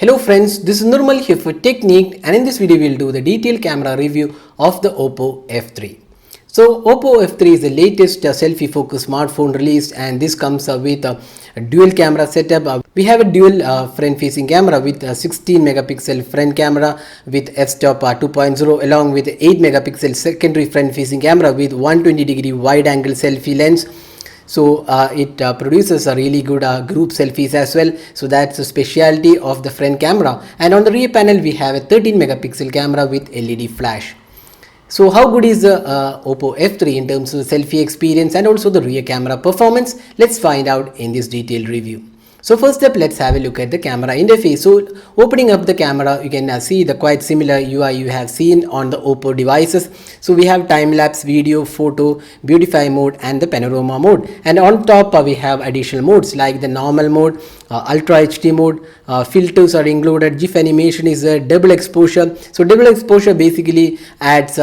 Hello friends, this is Nurmal here for Technique, and in this video we will do the detailed camera review of the Oppo F3. So Oppo F3 is the latest selfie focused smartphone released, and this comes with a dual camera setup. We have a dual front facing camera with a 16 megapixel front camera with f-stop 2.0 along with 8 megapixel secondary front facing camera with 120-degree wide angle selfie lens. So it produces a really good group selfies as well. So that's the specialty of the front camera. And on the rear panel we have a 13 megapixel camera with LED flash. So how good is the Oppo F3 in terms of the selfie experience and also the rear camera performance? Let's find out in this detailed review. So first up, let's have a look at the camera interface. So opening up the camera, you can see the quite similar UI you have seen on the Oppo devices. So we have time-lapse video, photo, beautify mode and the panorama mode. And on top we have additional modes like the normal mode, ultra HD mode, filters are included, GIF animation is a double exposure. So double exposure basically adds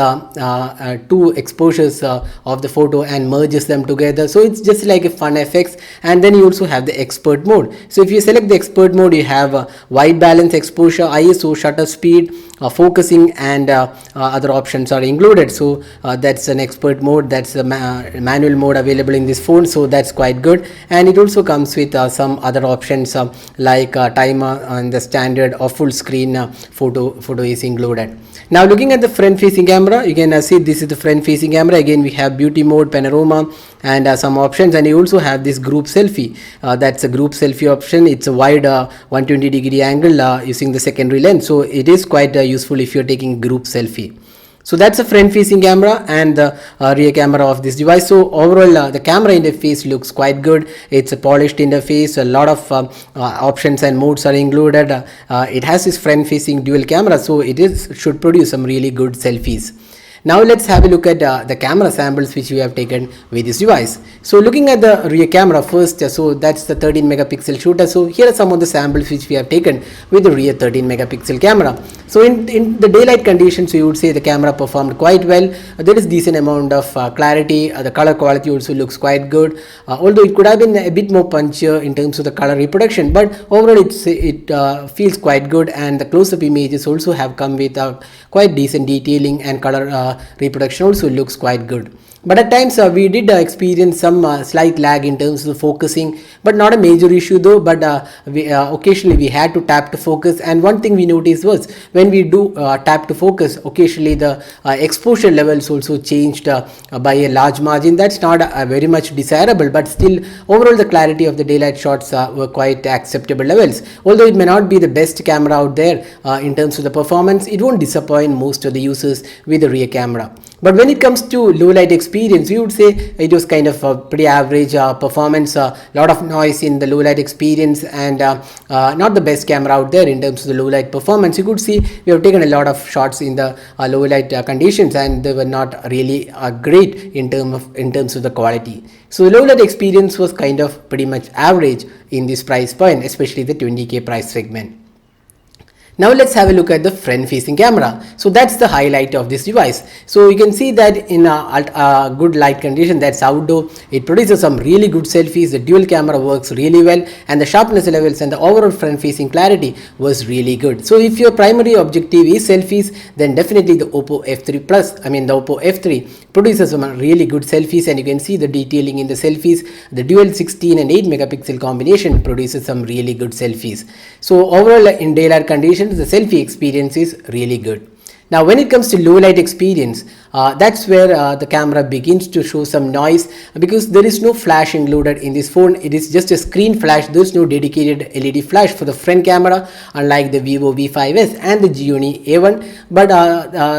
two exposures of the photo and merges them together. So it's just like a fun effects. And then you also have the expert mode. So if you select the expert mode, you have white balance, exposure, ISO, shutter speed, focusing and other options are included. So that's an expert mode, that's a manual mode available in this phone, so that's quite good. And it also comes with some other options like timer and the standard or full screen photo is included. Now looking at the front facing camera, you can see this is the front facing camera. Again we have beauty mode, panorama and some options, and you also have this group selfie. That's a group selfie option. It's a wide 120-degree angle using the secondary lens, so it is quite useful if you're taking group selfie. So that's a front facing camera and the rear camera of this device. So overall the camera interface looks quite good. It's a polished interface, a lot of options and modes are included. It has this front facing dual camera, so it should produce some really good selfies. Now let's have a look at the camera samples which we have taken with this device. So looking at the rear camera first, so that's the 13 megapixel shooter. So here are some of the samples which we have taken with the rear 13 megapixel camera. So in the daylight conditions, we would say the camera performed quite well. There is decent amount of clarity. The color quality also looks quite good. Although it could have been a bit more punchier in terms of the color reproduction, but overall it feels quite good, and the close-up images also have come with quite decent detailing, and color reproduction also looks quite good. But at times we did experience some slight lag in terms of focusing, but not a major issue though. But occasionally we had to tap to focus, and one thing we noticed was when we do tap to focus, occasionally the exposure levels also changed by a large margin. That's not very much desirable, but still overall the clarity of the daylight shots were quite acceptable levels. Although it may not be the best camera out there in terms of the performance, it won't disappoint most of the users with the rear camera. But when it comes to low light experience, we would say it was kind of a pretty average performance, a lot of noise in the low light experience, and not the best camera out there in terms of the low light performance. You could see we have taken a lot of shots in the low light conditions, and they were not really great in terms of the quality. So the low light experience was kind of pretty much average in this price point, especially the 20K price segment. Now let's have a look at the front facing camera. So that's the highlight of this device. So you can see that in a good light condition, that's outdoor, it produces some really good selfies. The dual camera works really well, and the sharpness levels and the overall front facing clarity was really good. So if your primary objective is selfies, then definitely the Oppo F3 Plus, the Oppo F3 produces some really good selfies, and you can see the detailing in the selfies. The dual 16 and 8 megapixel combination produces some really good selfies. So overall in daylight conditions, the selfie experience is really good. Now when it comes to low light experience, that's where the camera begins to show some noise, because there is no flash included in this phone. It is just a screen flash. There is no dedicated LED flash for the front camera, unlike the Vivo V5s and the Gionee A1. But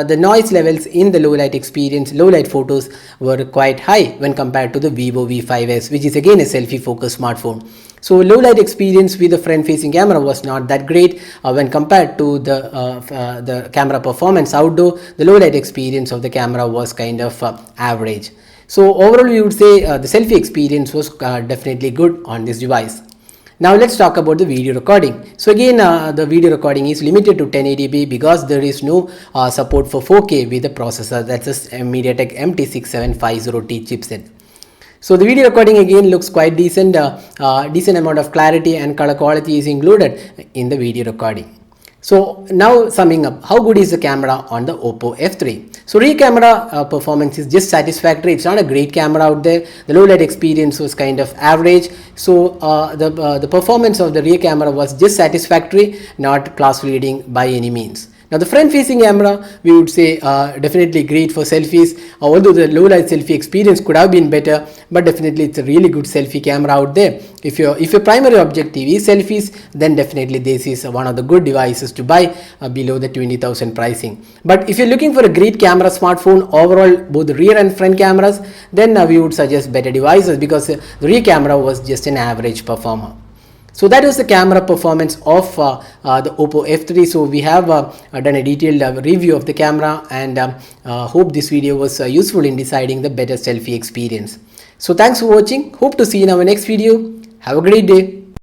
the noise levels in the low light experience, low light photos were quite high when compared to the Vivo V5s, which is again a selfie focused smartphone. So low light experience with the front facing camera was not that great when compared to the camera performance outdoor. The low light experience of the camera was kind of average. So overall we would say the selfie experience was definitely good on this device. Now let's talk about the video recording. So again the video recording is limited to 1080p because there is no support for 4K with the processor. That's a MediaTek MT6750T chipset. So the video recording again looks quite decent. Decent amount of clarity and color quality is included in the video recording. So now summing up, how good is the camera on the Oppo F3? So rear camera performance is just satisfactory. It's not a great camera out there. The low light experience was kind of average. So the performance of the rear camera was just satisfactory, not class leading by any means. Now the front facing camera, we would say definitely great for selfies, although the low light selfie experience could have been better, but definitely it's a really good selfie camera out there. If your primary objective is selfies, then definitely this is one of the good devices to buy below the 20,000 pricing. But if you're looking for a great camera smartphone overall, both the rear and front cameras, then we would suggest better devices, because the rear camera was just an average performer. So that was the camera performance of the Oppo F3. So we have done a detailed review of the camera, and hope this video was useful in deciding the better selfie experience. So thanks for watching. Hope to see you in our next video. Have a great day.